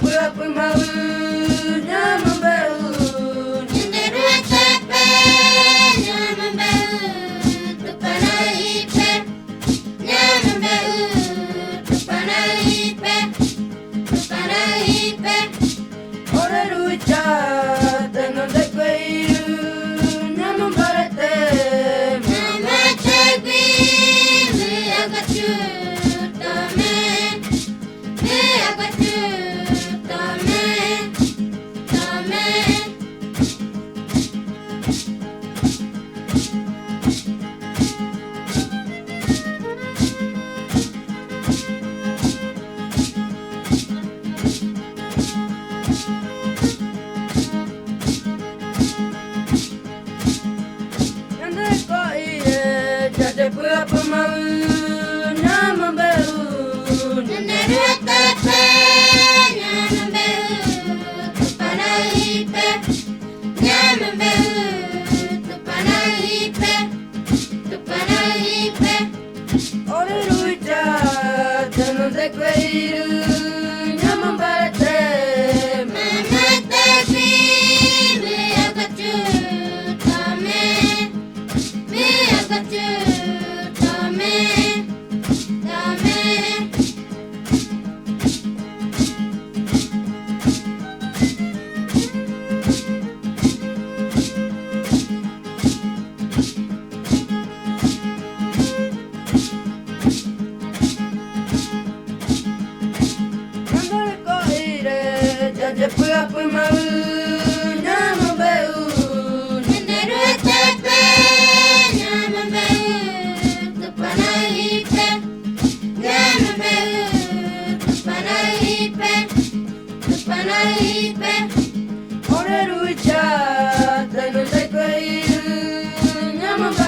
Apa mau nyamambau Nyenderu tepe nyamambau tupana ipe nyamambau tupana ipe ora rucha teno de queiru nyamambarate mama tegui me agachu tame Apa mau nyamambau Nyenderu tepe nyamambau tupana ipe nyamambau tupana ipe ora rucha teno de queiru nyamambarate mama tegui me agachu tame Apa mau nyamambau Nyenderu tepe nyamambau tupana ipe nyamambau tupana ipe ora rucha teno de queiru nyamambau